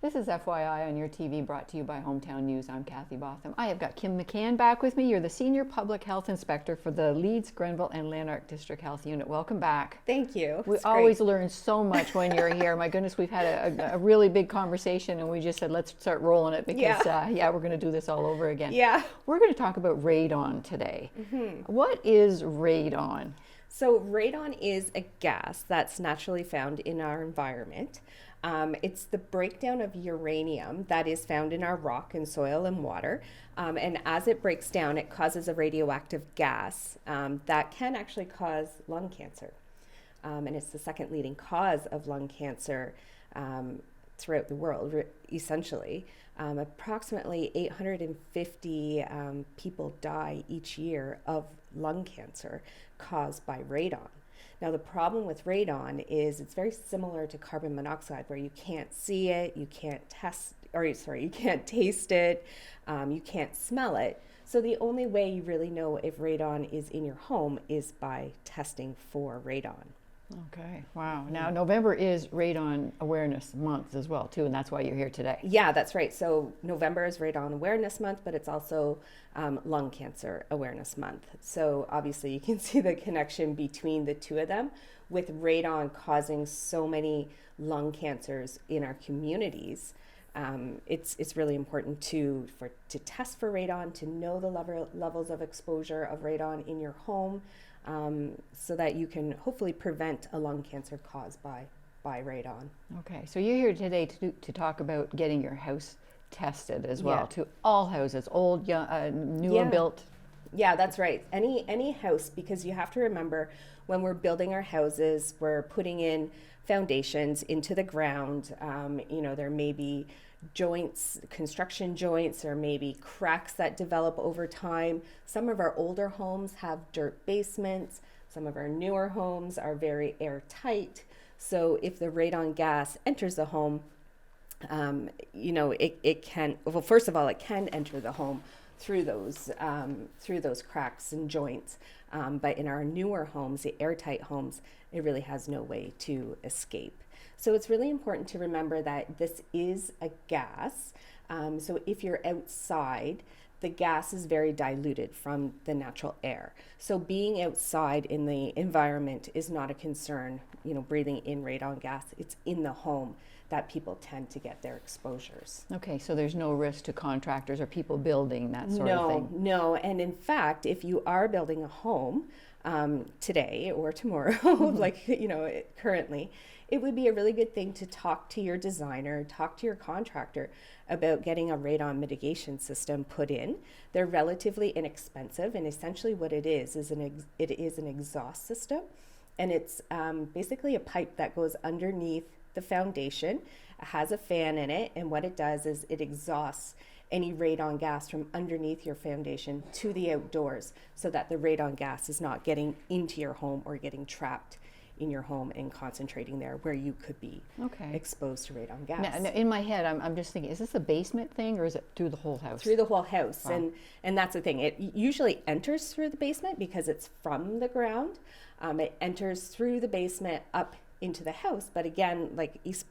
This is FYI on your TV, brought to you by Hometown News. I'm Kathy Botham. I have got Kim McCann back with me. You're the Senior Public Health Inspector for the Leeds, Grenville, and Lanark District Health Unit. Welcome back. Thank you. We always learn so much when you're here. My goodness, we've had a really big conversation, and we just said, let's start rolling it because, we're going to do this all over again. Yeah. We're going to talk about radon today. What is radon? So radon is a gas that's naturally found in our environment. It's the breakdown of uranium that is found in our rock and soil and water. And as it breaks down, it causes a radioactive gas that can actually cause lung cancer. And it's the second leading cause of lung cancer throughout the world, essentially. Approximately 850 people die each year of lung cancer caused by radon. Now, the problem with radon is it's very similar to carbon monoxide, where you can't see it, you can't you can't taste it, you can't smell it. So the only way you really know if radon is in your home is by testing for radon. Okay, wow. Now, November is Radon Awareness Month as well, too, and that's why you're here today. Yeah, that's right. So November is Radon Awareness Month, but it's also Lung Cancer Awareness Month. So obviously you can see the connection between the two of them, with radon causing so many lung cancers in our communities. It's really important to test for radon, to know the levels of exposure of radon in your home, so that you can hopefully prevent a lung cancer caused by radon. Okay, so you're here today to talk about getting your house tested as well, to all houses, old, young, new and built. Yeah, that's right. Any house, because you have to remember, when we're building our houses, we're putting in foundations into the ground. There may be joints, construction joints, or maybe cracks that develop over time. Some of our older homes have dirt basements. Some of our newer homes are very airtight. So if the radon gas enters the home, it can, well, first of all, it can enter the home through those cracks and joints. But in our newer homes, the airtight homes, it really has no way to escape. So it's really important to remember that this is a gas. So if you're outside, the gas is very diluted from the natural air. So being outside in the environment is not a concern, breathing in radon gas. It's in the home that people tend to get their exposures. Okay, so there's no risk to contractors or people building that sort of thing? No, and in fact, if you are building a home today or tomorrow, currently, it would be a really good thing to talk to your designer, talk to your contractor about getting a radon mitigation system put in. They're relatively inexpensive, and essentially what it is an exhaust system, and it's basically a pipe that goes underneath the foundation. It has a fan in it, and what it does is it exhausts any radon gas from underneath your foundation to the outdoors, so that the radon gas is not getting into your home or getting trapped in your home and concentrating there where you could be exposed to radon gas. Now, in my head, I'm just thinking, is this a basement thing, or is it through the whole house? Through the whole house. Wow. And that's the thing. It usually enters through the basement because it's from the ground. It enters through the basement up into the house. But again,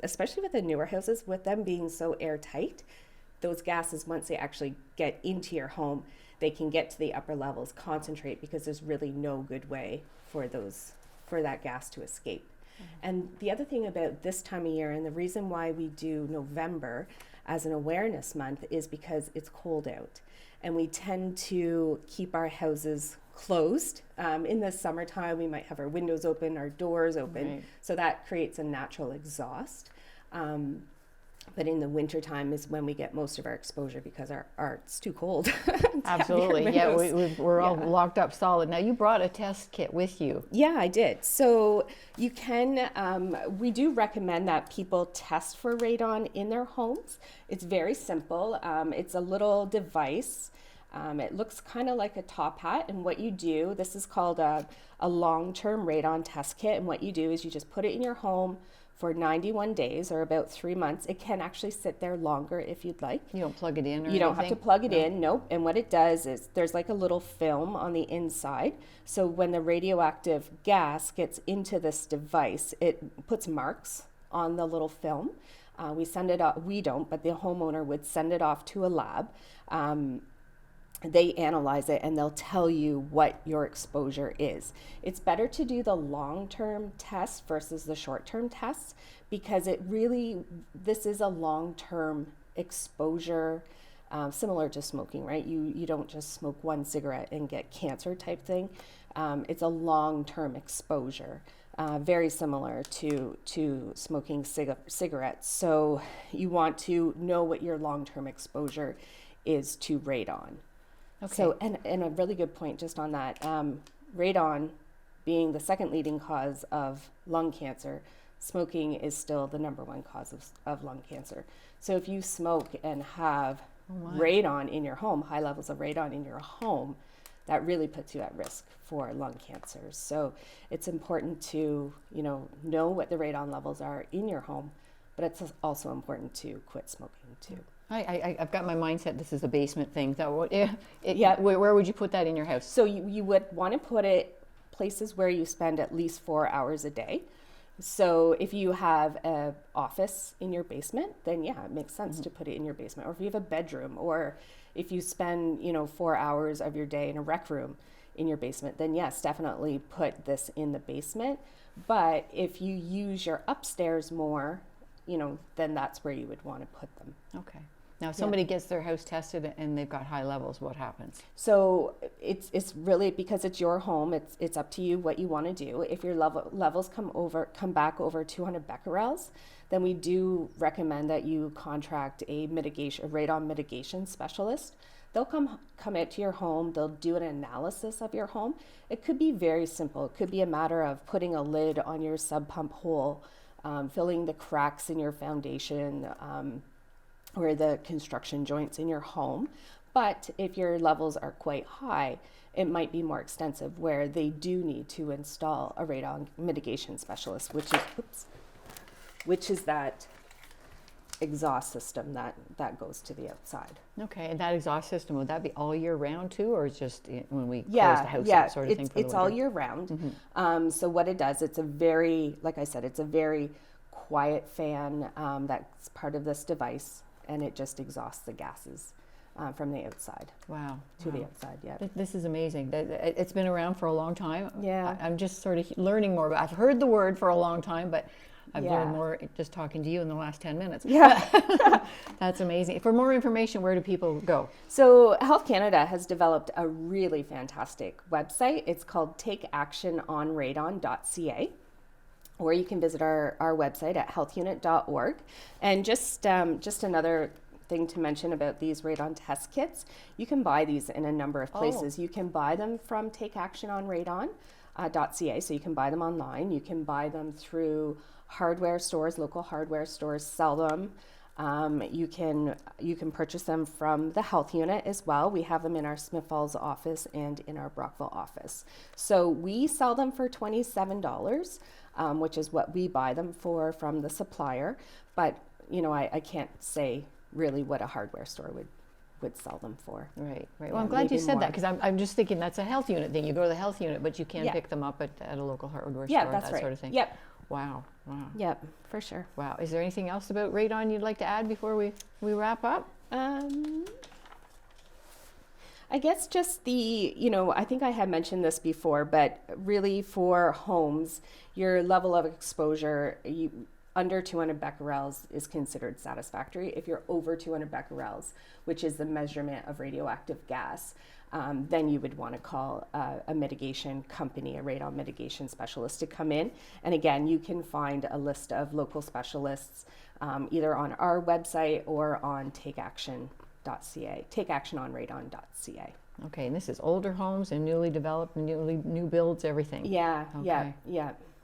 especially with the newer houses, with them being so airtight, those gases, once they actually get into your home, they can get to the upper levels, concentrate, because there's really no good way for that gas to escape. And the other thing about this time of year, and the reason why we do November as an awareness month, is because it's cold out, and we tend to keep our houses closed. In the summertime, we might have our windows open, our doors open, so that creates a natural exhaust. But in the wintertime is when we get most of our exposure, because it's too cold. Absolutely, yeah, we're all locked up solid. Now, you brought a test kit with you. Yeah, I did. So you can, we do recommend that people test for radon in their homes. It's very simple. It's a little device. It looks kind of like a top hat, and what you do, this is called a long-term radon test kit, and what you do is you just put it in your home for 91 days, or about 3 months. It can actually sit there longer if you'd like. You don't plug it in or anything? You don't have to plug it in, nope. And what it does is there's like a little film on the inside. So when the radioactive gas gets into this device, it puts marks on the little film. We send it off, we don't, but the homeowner would send it off to a lab. They analyze it and they'll tell you what your exposure is. It's better to do the long-term test versus the short-term tests, because this is a long-term exposure, similar to smoking, right? You don't just smoke one cigarette and get cancer type thing. It's a long-term exposure, very similar to smoking cigarettes. So you want to know what your long-term exposure is to radon. Okay. So, and a really good point just on that, radon being the second leading cause of lung cancer, smoking is still the number one cause of lung cancer. So if you smoke and have radon in your home, high levels of radon in your home, that really puts you at risk for lung cancers. So it's important to, know what the radon levels are in your home, but it's also important to quit smoking too. I've got my mindset, this is a basement thing. So where would you put that in your house? So you would want to put it places where you spend at least 4 hours a day. So if you have an office in your basement, then yeah, it makes sense to put it in your basement. Or if you have a bedroom, or if you spend 4 hours of your day in a rec room in your basement, then yes, definitely put this in the basement. But if you use your upstairs more, then that's where you would want to put them. Okay. Now, if somebody gets their house tested and they've got high levels, what happens? So it's really, because it's your home, it's up to you what you want to do. If your levels come back over 200 becquerels, then we do recommend that you contract a radon mitigation specialist. They'll come out to your home. They'll do an analysis of your home. It could be very simple. It could be a matter of putting a lid on your sub pump hole, filling the cracks in your foundation, or the construction joints in your home. But if your levels are quite high, it might be more extensive, where they do need to install a radon mitigation specialist, which is that exhaust system that goes to the outside. Okay, and that exhaust system, would that be all year round too, or is just when we close the house up sort of thing for the winter? It's all year round. So what it does, it's a very quiet fan that's part of this device, and it just exhausts the gases from the outside. To the outside, yeah. This is amazing. It's been around for a long time. Yeah. I'm just sort of learning more. I've heard the word for a long time, but I've learned more just talking to you in the last 10 minutes. Yeah. That's amazing. For more information, where do people go? So Health Canada has developed a really fantastic website. It's called takeactiononradon.ca. Or you can visit our website at healthunit.org. And just another thing to mention about these radon test kits, you can buy these in a number of places. You can buy them from takeactiononradon.ca, so you can buy them online. You can buy them through hardware stores, local hardware stores sell them. You can purchase them from the Health Unit as well. We have them in our Smith Falls office and in our Brockville office. So we sell them for $27. Which is what we buy them for from the supplier. But, I can't say really what a hardware store would sell them for. Right. Well, I'm glad you said that, because I'm just thinking that's a Health Unit thing. You go to the Health Unit, but you can pick them up at a local hardware store, that's that right. sort of thing. Yep. Wow. Yep, for sure. Wow. Is there anything else about radon you'd like to add before we wrap up? I guess just I think I had mentioned this before, but really for homes, your level of exposure, under 200 becquerels is considered satisfactory. If you're over 200 becquerels, which is the measurement of radioactive gas, then you would want to call a mitigation company, a radon mitigation specialist, to come in. And again, you can find a list of local specialists either on our website or on takeactiononradon.ca. Okay, and this is older homes and newly developed, new builds, everything. Yeah.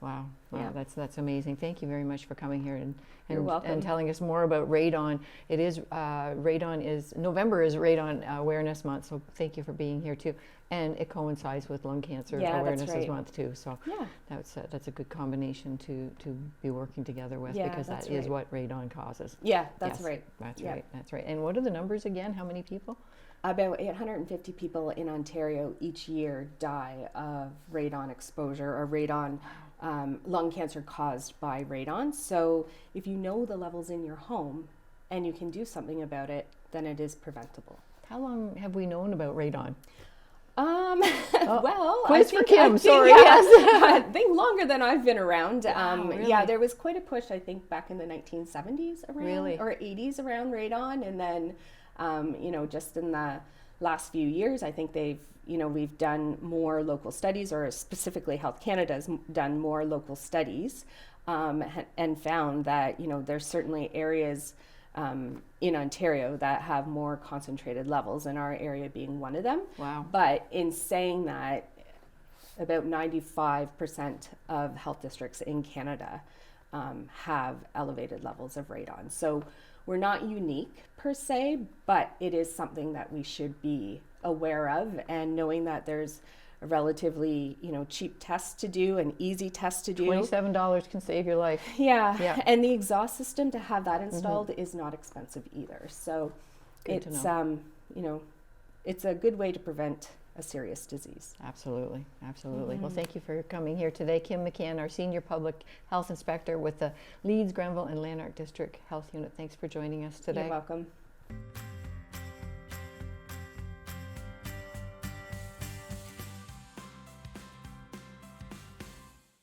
Wow, Yeah. That's amazing. Thank you very much for coming here You're welcome. and telling us more about radon. It is November is Radon Awareness Month, so thank you for being here too. And it coincides with Lung Cancer Awareness Month too. So that's a good combination to be working together with, because that is what radon causes. Yeah, that's right. That's right. That's right. And what are the numbers again? How many people? About 850 people in Ontario each year die of radon exposure or radon lung cancer caused by radon. So if you know the levels in your home and you can do something about it, then it is preventable. How long have we known about radon? Well, quiz for Kim. I think longer than I've been around. Wow, really? Yeah, there was quite a push, I think, back in the 1970s around, Really? or 80s around radon, and then, just in the last few years, I think we've done more local studies, or specifically Health Canada's done more local studies, and found that there's certainly areas in Ontario that have more concentrated levels, and our area being one of them. Wow. But in saying that, about 95% of health districts in Canada have elevated levels of radon. So we're not unique per se, but it is something that we should be aware of, and knowing that there's a relatively cheap test to do, an easy test to do. $27 can save your life. Yeah. And the exhaust system to have that installed is not expensive either. So Good it's to know. It's a good way to prevent a serious disease. Absolutely. Well, thank you for coming here today. Kim McCann, our Senior Public Health Inspector with the Leeds, Grenville and Lanark District Health Unit. Thanks for joining us today. You're welcome.